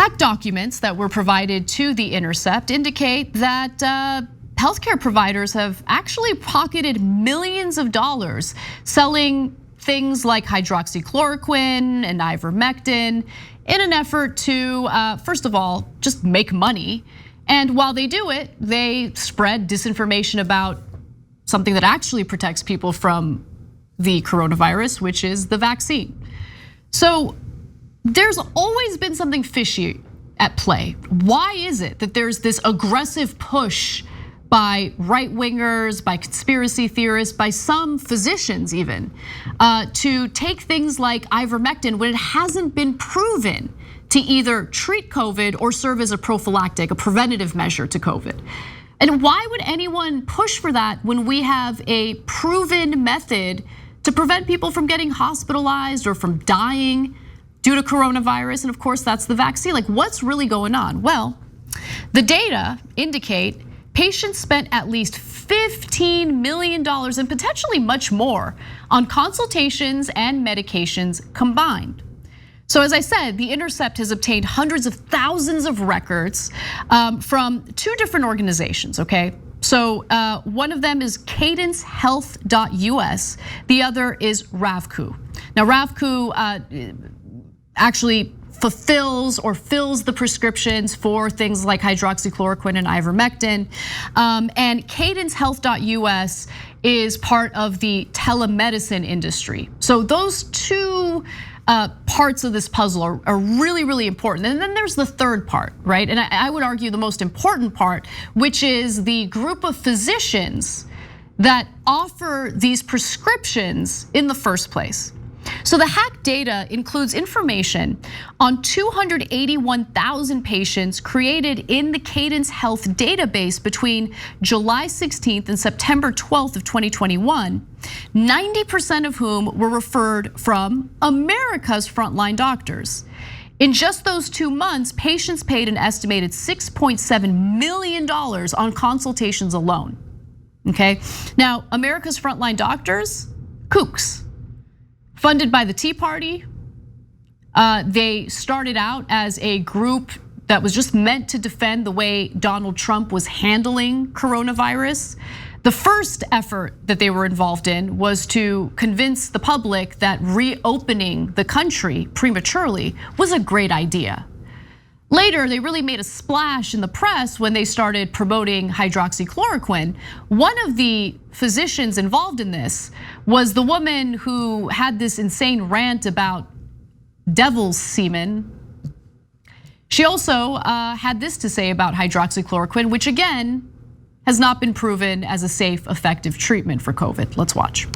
Hacked documents that were provided to the Intercept indicate that healthcare providers have actually pocketed millions of dollars selling things like hydroxychloroquine and ivermectin in an effort to, first of all, just make money. And while they do it, they spread disinformation about something that actually protects people from the coronavirus, which is the vaccine. So there's always been something fishy at play. Why is it that there's this aggressive push by right-wingers, by conspiracy theorists, by some physicians even, to take things like ivermectin when it hasn't been proven to either treat COVID or serve as a prophylactic, a preventative measure to COVID? And why would anyone push for that when we have a proven method to prevent people from getting hospitalized or from dying due to coronavirus? And of course, that's the vaccine. Like, what's really going on? Well, the data indicate patients spent at least $15 million and potentially much more on consultations and medications combined. So as I said, the Intercept has obtained hundreds of thousands of records from two different organizations, okay? So one of them is cadencehealth.us, the other is RAVCU. Now RAVCU actually fulfills or fills the prescriptions for things like hydroxychloroquine and ivermectin. And cadencehealth.us is part of the telemedicine industry. So those two parts of this puzzle are really, really important. And then there's the third part, right? And I would argue the most important part, which is the group of physicians that offer these prescriptions in the first place. So the hacked data includes information on 281,000 patients created in the Cadence Health database between July 16th and September 12th of 2021, 90% of whom were referred from America's Frontline Doctors. In just those 2 months, patients paid an estimated $6.7 million on consultations alone, okay? Now, America's Frontline Doctors, kooks. Funded by the Tea Party, they started out as a group that was just meant to defend the way Donald Trump was handling coronavirus. The first effort that they were involved in was to convince the public that reopening the country prematurely was a great idea. Later, they really made a splash in the press when they started promoting hydroxychloroquine. One of the physicians involved in this was the woman who had this insane rant about devil's semen. She also had this to say about hydroxychloroquine, which again has not been proven as a safe, effective treatment for COVID. Let's watch.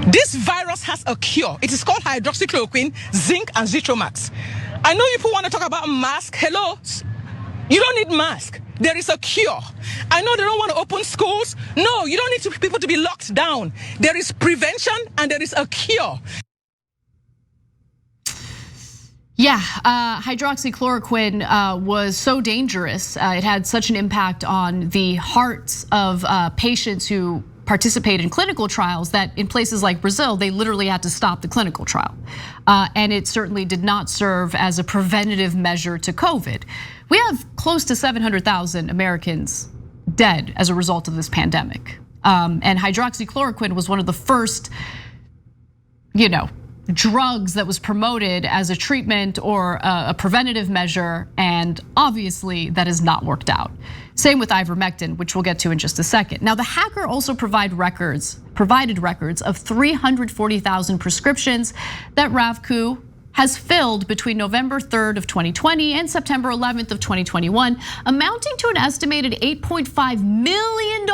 This virus has a cure. It is called hydroxychloroquine, zinc, and Zitromax. I know people want to talk about mask. Hello, you don't need mask. There is a cure. I know they don't want to open schools. No, you don't need people to be locked down. There is prevention and there is a cure. Yeah, hydroxychloroquine was so dangerous. It had such an impact on the hearts of patients who participate in clinical trials that in places like Brazil, they literally had to stop the clinical trial. And it certainly did not serve as a preventative measure to COVID. We have close to 700,000 Americans dead as a result of this pandemic. And hydroxychloroquine was one of the first, drugs that was promoted as a treatment or a preventative measure, and obviously that has not worked out. Same with ivermectin, which we'll get to in just a second. Now, the hacker also provided records of 340,000 prescriptions that RAVCU has filled between November 3rd of 2020 and September 11th of 2021, amounting to an estimated $8.5 million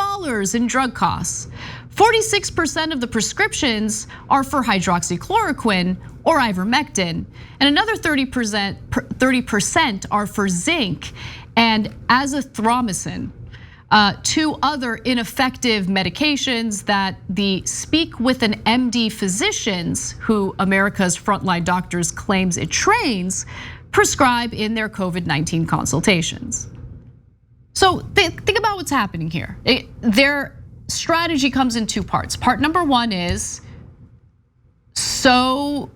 in drug costs. 46% of the prescriptions are for hydroxychloroquine or ivermectin, and another 30% are for zinc and azithromycin, two other ineffective medications that the Speak with an MD physicians, who America's Frontline Doctors claims it trains, prescribe in their COVID-19 consultations. So think about what's happening here. Their strategy comes in two parts. Part number one is so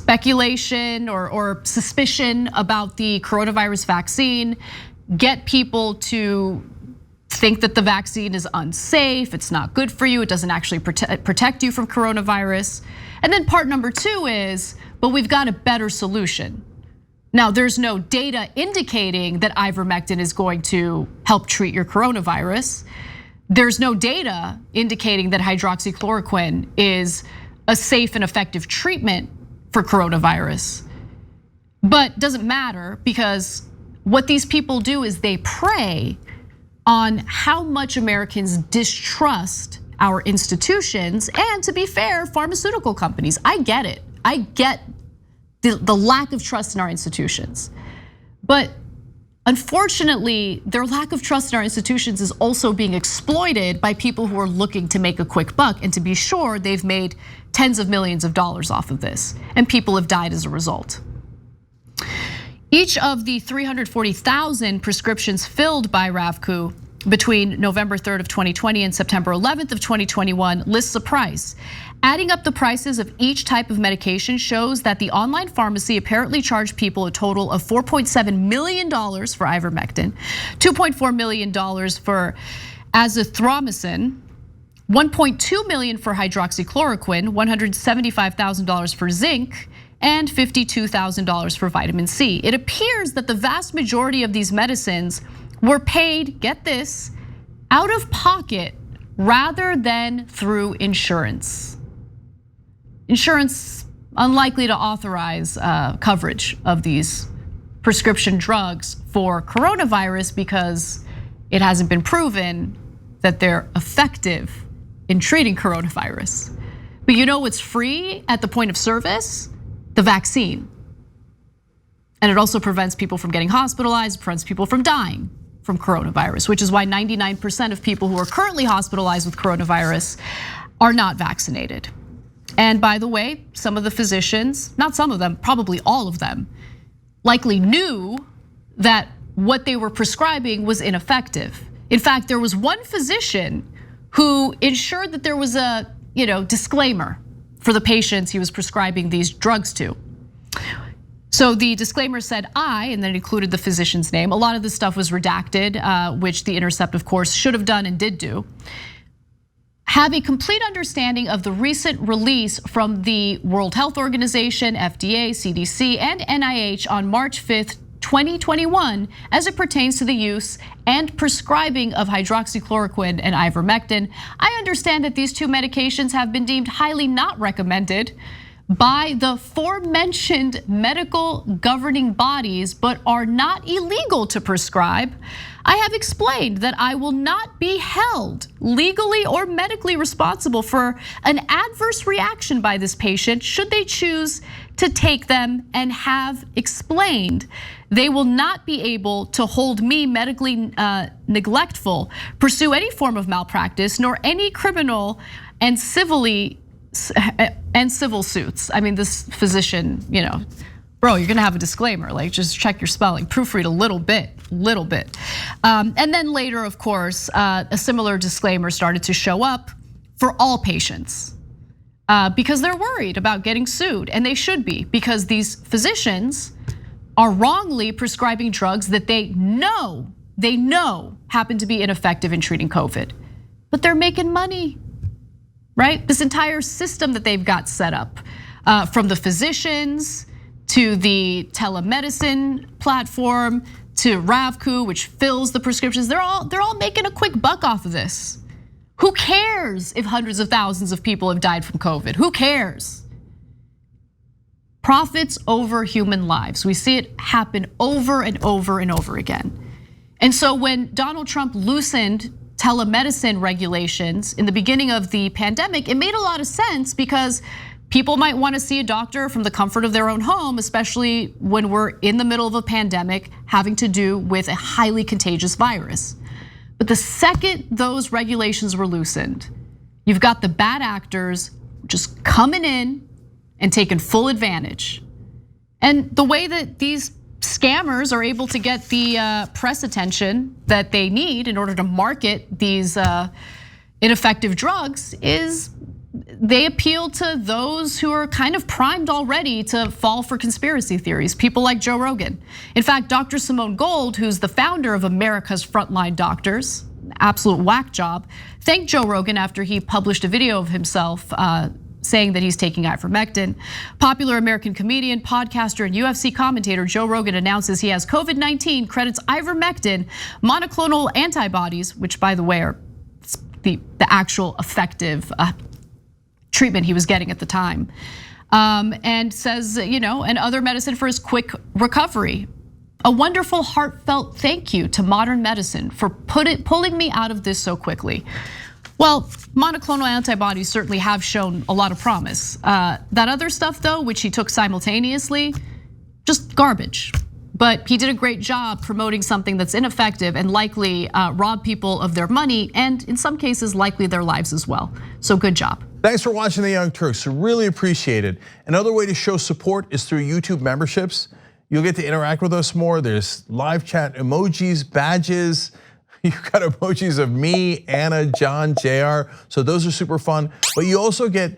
speculation or suspicion about the coronavirus vaccine, get people to think that the vaccine is unsafe, it's not good for you, it doesn't actually protect you from coronavirus. And then part number two is, but we've got a better solution. Now, there's no data indicating that ivermectin is going to help treat your coronavirus. There's no data indicating that hydroxychloroquine is a safe and effective treatment for coronavirus. But doesn't matter, because what these people do is they prey on how much Americans distrust our institutions and, to be fair, pharmaceutical companies. I get it. I get the lack of trust in our institutions. But unfortunately, their lack of trust in our institutions is also being exploited by people who are looking to make a quick buck. And to be sure, they've made tens of millions of dollars off of this, and people have died as a result. Each of the 340,000 prescriptions filled by Ravku between November 3rd of 2020 and September 11th of 2021 lists a price. Adding up the prices of each type of medication shows that the online pharmacy apparently charged people a total of $4.7 million for ivermectin, $2.4 million for azithromycin, $1.2 million for hydroxychloroquine, $175,000 for zinc, and $52,000 for vitamin C. It appears that the vast majority of these medicines were paid, get this, out of pocket rather than through insurance. Insurance unlikely to authorize coverage of these prescription drugs for coronavirus because it hasn't been proven that they're effective in treating coronavirus. But you know what's free at the point of service? The vaccine. And it also prevents people from getting hospitalized, prevents people from dying from coronavirus, which is why 99% of people who are currently hospitalized with coronavirus are not vaccinated. And by the way, some of the physicians, not some of them, probably all of them, likely knew that what they were prescribing was ineffective. In fact, there was one physician who ensured that there was a disclaimer for the patients he was prescribing these drugs to. So the disclaimer said I, and then included the physician's name. A lot of this stuff was redacted, which the Intercept, of course, should have done and did do. Have a complete understanding of the recent release from the World Health Organization, FDA, CDC, and NIH on March 5th, 2021, as it pertains to the use and prescribing of hydroxychloroquine and ivermectin. I understand that these two medications have been deemed highly not recommended by the aforementioned medical governing bodies, but are not illegal to prescribe. I have explained that I will not be held legally or medically responsible for an adverse reaction by this patient should they choose to take them, and have explained they will not be able to hold me medically neglectful, pursue any form of malpractice, nor any criminal and civil suits. I mean, this physician, bro, you're gonna have a disclaimer, like just check your spelling, proofread a little bit. And then later, of course, a similar disclaimer started to show up for all patients because they're worried about getting sued, and they should be, because these physicians are wrongly prescribing drugs that they know happen to be ineffective in treating COVID, but they're making money. Right? This entire system that they've got set up, from the physicians to the telemedicine platform to Ravku, which fills the prescriptions, they're all making a quick buck off of this. Who cares if hundreds of thousands of people have died from COVID? Who cares? Profits over human lives. We see it happen over and over and over again. And so when Donald Trump loosened telemedicine regulations in the beginning of the pandemic, it made a lot of sense because people might want to see a doctor from the comfort of their own home, especially when we're in the middle of a pandemic having to do with a highly contagious virus. But the second those regulations were loosened, you've got the bad actors just coming in and taking full advantage. And the way that these scammers are able to get the press attention that they need in order to market these ineffective drugs is they appeal to those who are kind of primed already to fall for conspiracy theories, people like Joe Rogan. In fact, Dr. Simone Gold, who's the founder of America's Frontline Doctors, absolute whack job, thanked Joe Rogan after he published a video of himself saying that he's taking ivermectin. Popular American comedian, podcaster, and UFC commentator Joe Rogan announces he has COVID-19, credits ivermectin, monoclonal antibodies, which by the way are the actual effective treatment he was getting at the time, and says, and other medicine for his quick recovery. A wonderful, heartfelt thank you to modern medicine for pulling me out of this so quickly. Well, monoclonal antibodies certainly have shown a lot of promise. That other stuff though, which he took simultaneously, just garbage. But he did a great job promoting something that's ineffective and likely rob people of their money, and in some cases, likely their lives as well. So good job. Thanks for watching The Young Turks, really appreciate it. Another way to show support is through YouTube memberships. You'll get to interact with us more. There's live chat emojis, badges. You've got emojis of me, Anna, John, JR. So those are super fun. But you also get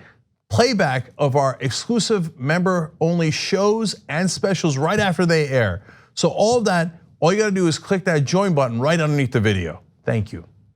playback of our exclusive member-only shows and specials right after they air. So all of that, all you gotta do is click that join button right underneath the video. Thank you.